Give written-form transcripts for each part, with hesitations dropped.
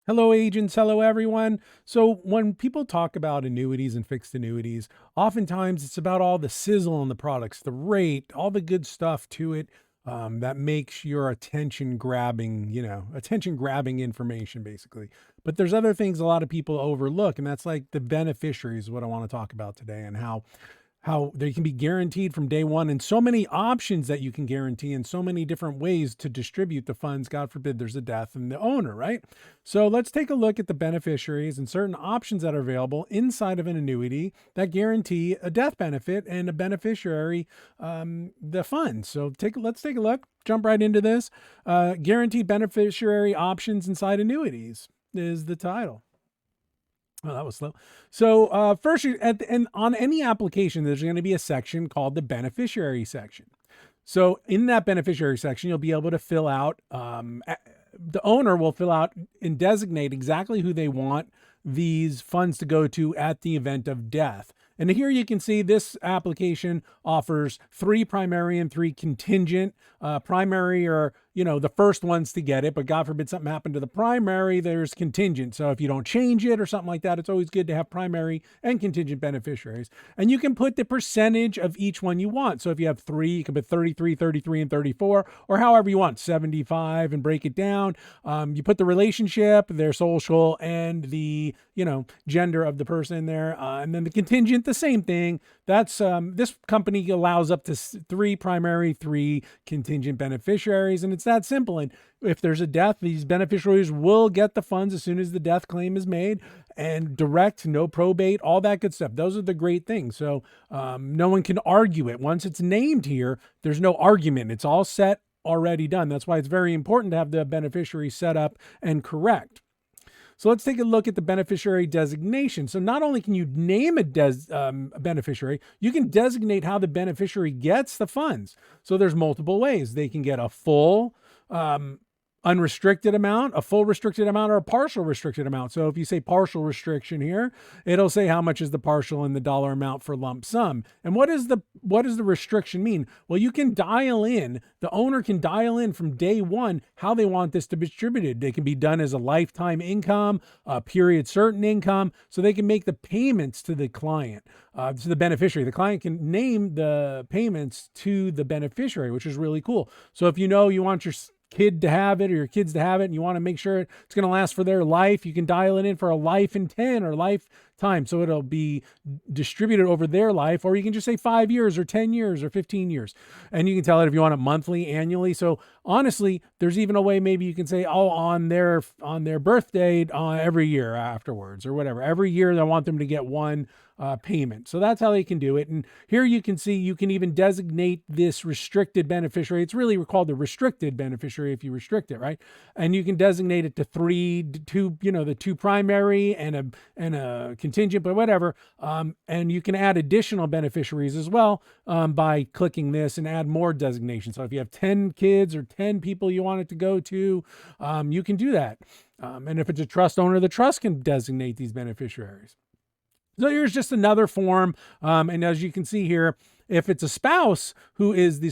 Hello, agents. Hello, everyone. So, when people talk about annuities and fixed annuities, oftentimes it's about all the sizzle in the products, the rate, all the good stuff to it that makes your attention grabbing information, basically. But there's other things a lot of people overlook, and that's like the beneficiaries, what I want to talk about today, and how they can be guaranteed from day one, and so many options that you can guarantee and so many different ways to distribute the funds. God forbid there's a death in the owner, right? So let's take a look at the beneficiaries and certain options that are available inside of an annuity that guarantee a death benefit and a beneficiary the funds. So let's take a look, jump right into this. Guaranteed beneficiary options inside annuities is the title. Oh, that was slow. So first, on any application, there's going to be a section called the beneficiary section. So in that beneficiary section, you'll be able to fill out, the owner will fill out and designate exactly who they want these funds to go to at the event of death. And here you can see this application offers 3 primary and 3 contingent. Primary are, the first ones to get it, but God forbid something happened to the primary, there's contingent. So if you don't change it or something like that, it's always good to have primary and contingent beneficiaries. And you can put the percentage of each one you want. So if you have 3, you can put 33, 33, and 34, or however you want, 75, and break it down. You put the relationship, their social, and the, gender of the person there. And then the contingent, the same thing. That's this company allows up to 3 primary, 3 contingent beneficiaries, and it's that simple. And if there's a death, these beneficiaries will get the funds as soon as the death claim is made, and direct, no probate, all that good stuff. Those are the great things. So no one can argue it. Once it's named here, there's no argument. It's all set, already done. That's why it's very important to have the beneficiary set up and correct. So let's take a look at the beneficiary designation. So not only can you name a beneficiary, you can designate how the beneficiary gets the funds. So there's multiple ways. They can get a full unrestricted amount, a full restricted amount, or a partial restricted amount. So if you say partial restriction here, it'll say how much is the partial and the dollar amount for lump sum. And what does the restriction mean? Well, you can dial in, the owner can dial in from day one how they want this to be distributed. They can be done as a lifetime income, a period certain income, so they can make the payments to the client, to the beneficiary. The client can name the payments to the beneficiary, which is really cool. So if you want your kid to have it or your kids to have it and you want to make sure it's going to last for their life, you can dial it in for a life in 10 or lifetime, so it'll be distributed over their life. Or you can just say 5 years or 10 years or 15 years, and you can tell it if you want it monthly, annually. So honestly, there's even a way maybe you can say, on their birthday, every year afterwards, or whatever, every year I want them to get one payment. So that's how they can do it. And here you can see you can even designate this restricted beneficiary. It's really called the restricted beneficiary if you restrict it, right? And you can designate it to 2, the 2 primary and a contingent, but whatever. And you can add additional beneficiaries as well by clicking this and add more designations. So if you have 10 kids or 10 people you want it to go to, you can do that. And if it's a trust owner, the trust can designate these beneficiaries. So here's just another form. And as you can see here, if it's a spouse who is the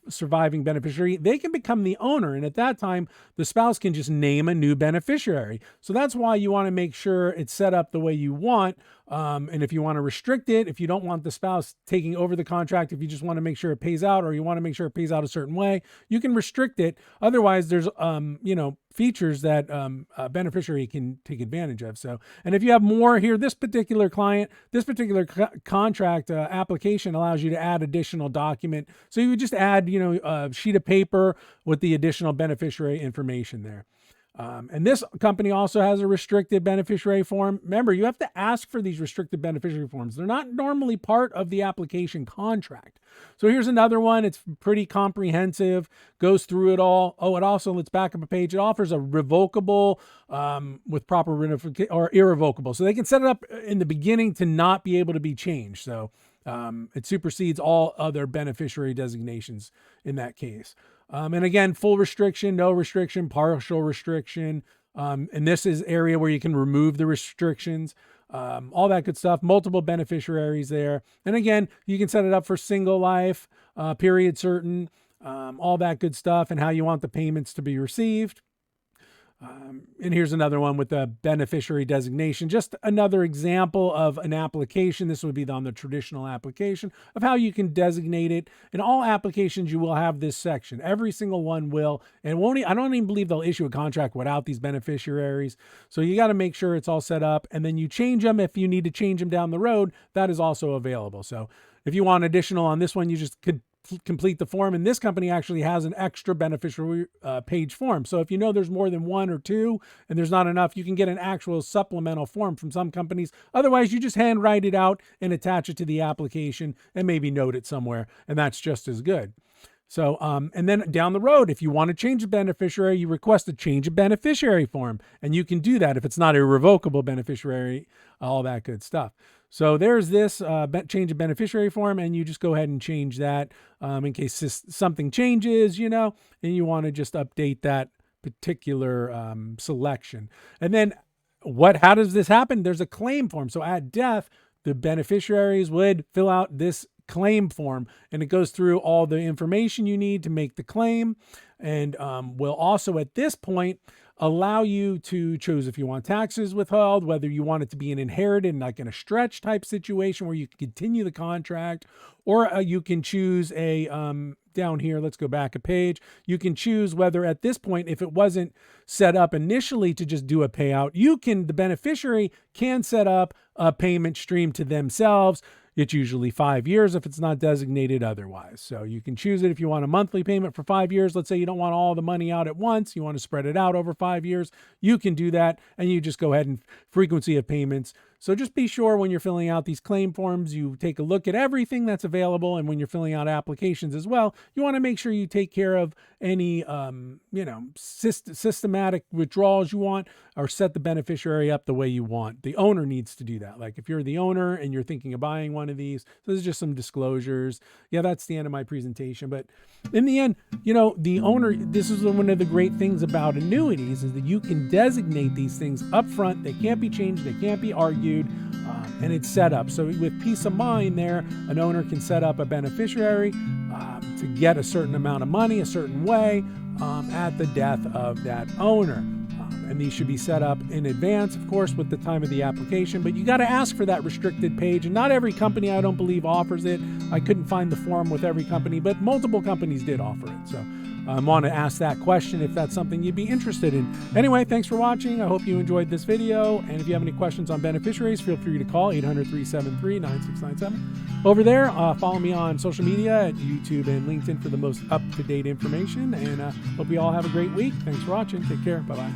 surviving beneficiary, they can become the owner. And at that time, the spouse can just name a new beneficiary. So that's why you want to make sure it's set up the way you want. And if you want to restrict it, if you don't want the spouse taking over the contract, if you just want to make sure it pays out, or you want to make sure it pays out a certain way, you can restrict it. Otherwise, there's, features that a beneficiary can take advantage of. So, and if you have more here, this particular client, this particular contract application allows you to add additional document. So you would just add, a sheet of paper with the additional beneficiary information there. And this company also has a restricted beneficiary form. Remember, you have to ask for these restricted beneficiary forms. They're not normally part of the application contract. So here's another one. It's pretty comprehensive, goes through it all. Oh, it also, let's back up a page. It offers a revocable with proper or irrevocable. So they can set it up in the beginning to not be able to be changed. So it supersedes all other beneficiary designations in that case. And again, full restriction, no restriction, partial restriction. And this is area where you can remove the restrictions, all that good stuff, multiple beneficiaries there. And again, you can set it up for single life, period certain, all that good stuff, and how you want the payments to be received. And here's another one with the beneficiary designation, just another example of an application. This would be on the traditional application of how you can designate it. In all applications, you will have this section. Every single one will, and I don't even believe they'll issue a contract without these beneficiaries. So you got to make sure it's all set up, and then you change them if you need to change them down the road. That is also available. So if you want additional on this one, you just could complete the form, and this company actually has an extra beneficiary page form. So if you know there's more than one or two and there's not enough, you can get an actual supplemental form from some companies. Otherwise, you just hand write it out and attach it to the application and maybe note it somewhere, and that's just as good. So, and then down the road, if you want to change a beneficiary, you request a change of beneficiary form, and you can do that if it's not a irrevocable beneficiary, all that good stuff. So there's this change of beneficiary form, and you just go ahead and change that in case something changes, and you want to just update that particular selection. And then how does this happen? There's a claim form. So at death, the beneficiaries would fill out this claim form, and it goes through all the information you need to make the claim, and will also at this point allow you to choose if you want taxes withheld, whether you want it to be an inherited, like in a stretch type situation where you can continue the contract, or you can choose a down here, let's go back a page. You can choose whether at this point, if it wasn't set up initially to just do a payout, the beneficiary can set up a payment stream to themselves. It's usually 5 years if it's not designated otherwise. So you can choose it if you want a monthly payment for 5 years. Let's say you don't want all the money out at once. You want to spread it out over 5 years. You can do that, and you just go ahead and frequency of payments. So just be sure when you're filling out these claim forms, you take a look at everything that's available. And when you're filling out applications as well, you want to make sure you take care of any, systematic withdrawals you want, or set the beneficiary up the way you want. The owner needs to do that. Like if you're the owner and you're thinking of buying one of these, so there's just some disclosures. Yeah, that's the end of my presentation. But in the end, the owner, this is one of the great things about annuities, is that you can designate these things up front. They can't be changed. They can't be argued. And it's set up. So with peace of mind there, an owner can set up a beneficiary to get a certain amount of money a certain way at the death of that owner. And these should be set up in advance, of course, with the time of the application. But you got to ask for that restricted page. And not every company, I don't believe, offers it. I couldn't find the form with every company, but multiple companies did offer it. So I want to ask that question if that's something you'd be interested in. Anyway, thanks for watching. I hope you enjoyed this video. And if you have any questions on beneficiaries, feel free to call 800-373-9697. Over there, follow me on social media at YouTube and LinkedIn for the most up-to-date information. And hope you all have a great week. Thanks for watching. Take care. Bye-bye.